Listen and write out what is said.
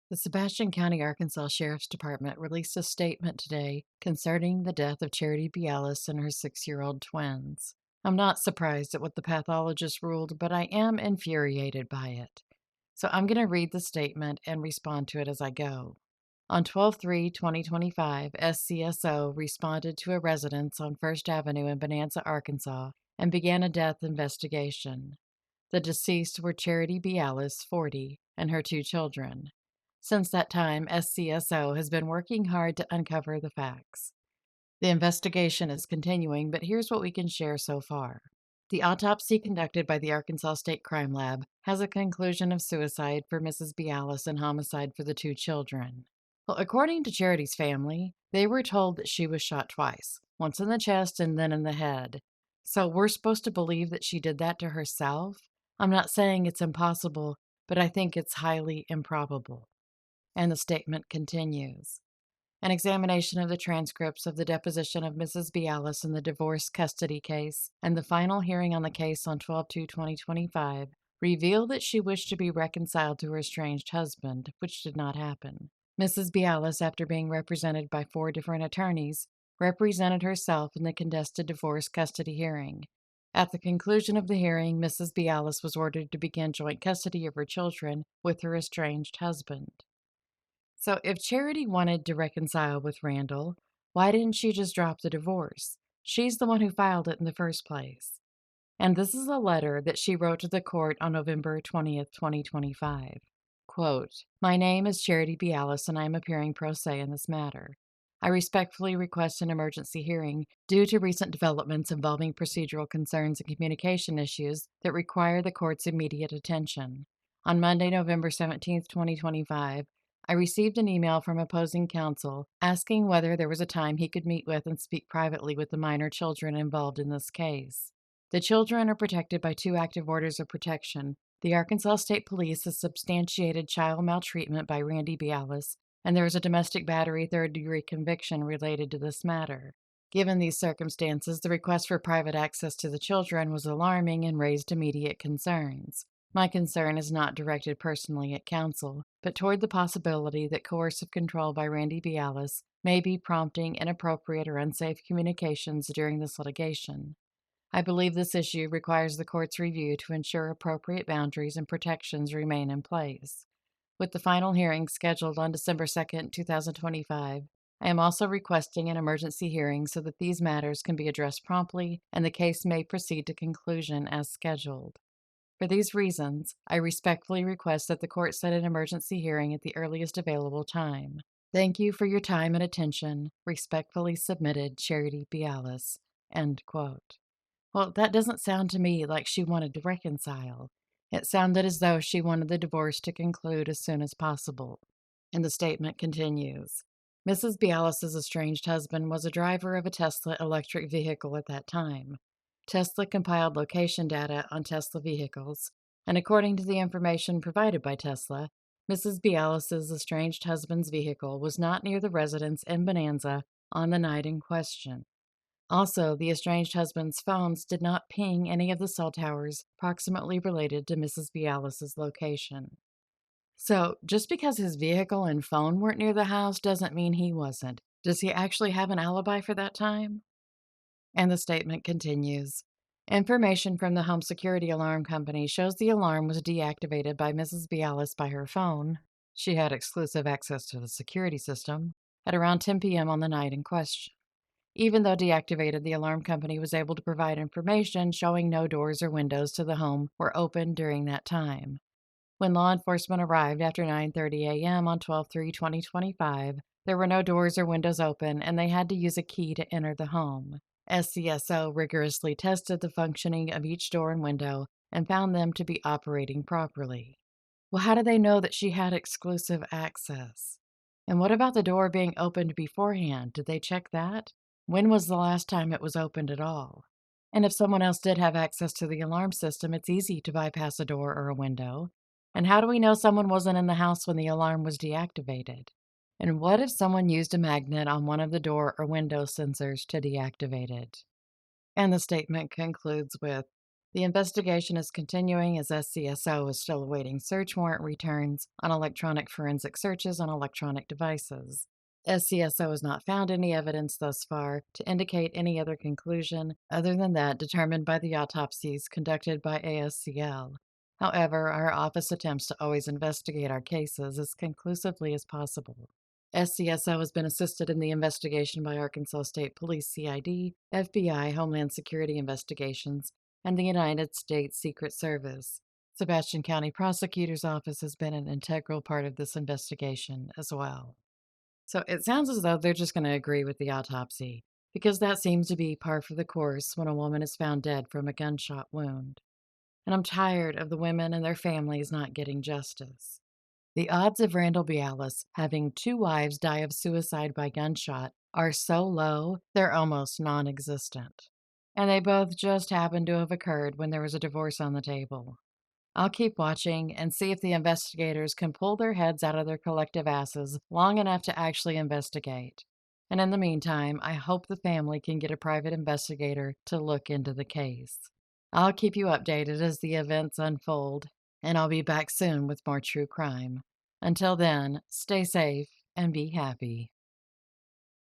The Sebastian County, Arkansas Sheriff's Department released a statement today concerning the death of Charity Beallis and her 6-year-old twins. I'm not surprised at what the pathologist ruled, but I am infuriated by it. So I'm going to read the statement and respond to it as I go. On 12/3/2025, SCSO responded to a residence on First Avenue in Bonanza, Arkansas, and began a death investigation. The deceased were Charity Beallis, 40, and her 2 children. Since that time, SCSO has been working hard to uncover the facts. The investigation is continuing, but here's what we can share so far. The autopsy conducted by the Arkansas State Crime Lab has a conclusion of suicide for Mrs. Beallis and homicide for the 2 children. Well, according to Charity's family, they were told that she was shot twice, once in the chest and then in the head. So we're supposed to believe that she did that to herself? I'm not saying it's impossible, but I think it's highly improbable. And the statement continues. An examination of the transcripts of the deposition of Mrs. Beallis in the divorce custody case and the final hearing on the case on 12/2/2025 revealed that she wished to be reconciled to her estranged husband, which did not happen. Mrs. Beallis, after being represented by 4 different attorneys, represented herself in the contested divorce custody hearing. At the conclusion of the hearing, Mrs. Beallis was ordered to begin joint custody of her children with her estranged husband. So, if Charity wanted to reconcile with Randall, why didn't she just drop the divorce? She's the one who filed it in the first place. And this is a letter that she wrote to the court on November 20th, 2025. Quote, "My name is Charity Beallis and I am appearing pro se in this matter. I respectfully request an emergency hearing due to recent developments involving procedural concerns and communication issues that require the court's immediate attention. On Monday, November 17th, 2025, I received an email from opposing counsel asking whether there was a time he could meet with and speak privately with the minor children involved in this case. The children are protected by 2 active orders of protection. The Arkansas State Police has substantiated child maltreatment by Randy Beallis, and there is a domestic battery 3rd-degree conviction related to this matter. Given these circumstances, the request for private access to the children was alarming and raised immediate concerns. My concern is not directed personally at counsel, but toward the possibility that coercive control by Randy Beallis may be prompting inappropriate or unsafe communications during this litigation. I believe this issue requires the court's review to ensure appropriate boundaries and protections remain in place. With the final hearing scheduled on December 2025, I am also requesting an emergency hearing so that these matters can be addressed promptly and the case may proceed to conclusion as scheduled. For these reasons, I respectfully request that the court set an emergency hearing at the earliest available time. Thank you for your time and attention. Respectfully submitted, Charity Beallis." End quote. Well, that doesn't sound to me like she wanted to reconcile. It sounded as though she wanted the divorce to conclude as soon as possible. And the statement continues. Mrs. Beallis's estranged husband was a driver of a Tesla electric vehicle at that time. Tesla compiled location data on Tesla vehicles, and according to the information provided by Tesla, Mrs. Beallis's estranged husband's vehicle was not near the residence in Bonanza on the night in question. Also, the estranged husband's phones did not ping any of the cell towers proximately related to Mrs. Beallis's location. So, just because his vehicle and phone weren't near the house doesn't mean he wasn't. Does he actually have an alibi for that time? And the statement continues. Information from the home security alarm company shows the alarm was deactivated by Mrs. Beallis by her phone. She had exclusive access to the security system at around 10 p.m. on the night in question. Even though deactivated, the alarm company was able to provide information showing no doors or windows to the home were open during that time. When law enforcement arrived after 9:30 a.m. on 12/3/2025, there were no doors or windows open and they had to use a key to enter the home. SCSO rigorously tested the functioning of each door and window and found them to be operating properly. Well, how do they know that she had exclusive access? And what about the door being opened beforehand? Did they check that? When was the last time it was opened at all? And if someone else did have access to the alarm system, it's easy to bypass a door or a window. And how do we know someone wasn't in the house when the alarm was deactivated? And what if someone used a magnet on one of the door or window sensors to deactivate it? And the statement concludes with, The investigation is continuing as SCSO is still awaiting search warrant returns on electronic forensic searches on electronic devices. SCSO has not found any evidence thus far to indicate any other conclusion other than that determined by the autopsies conducted by ASCL. However, our office attempts to always investigate our cases as conclusively as possible. SCSO has been assisted in the investigation by Arkansas State Police CID, FBI, Homeland Security Investigations, and the United States Secret Service. Sebastian County Prosecutor's Office has been an integral part of this investigation as well. So it sounds as though they're just going to agree with the autopsy, because that seems to be par for the course when a woman is found dead from a gunshot wound. And I'm tired of the women and their families not getting justice. The odds of Randall Beallis having two wives die of suicide by gunshot are so low, they're almost non existent. And they both just happened to have occurred when there was a divorce on the table. I'll keep watching and see if the investigators can pull their heads out of their collective asses long enough to actually investigate. And in the meantime, I hope the family can get a private investigator to look into the case. I'll keep you updated as the events unfold, and I'll be back soon with more true crime. Until then, stay safe and be happy.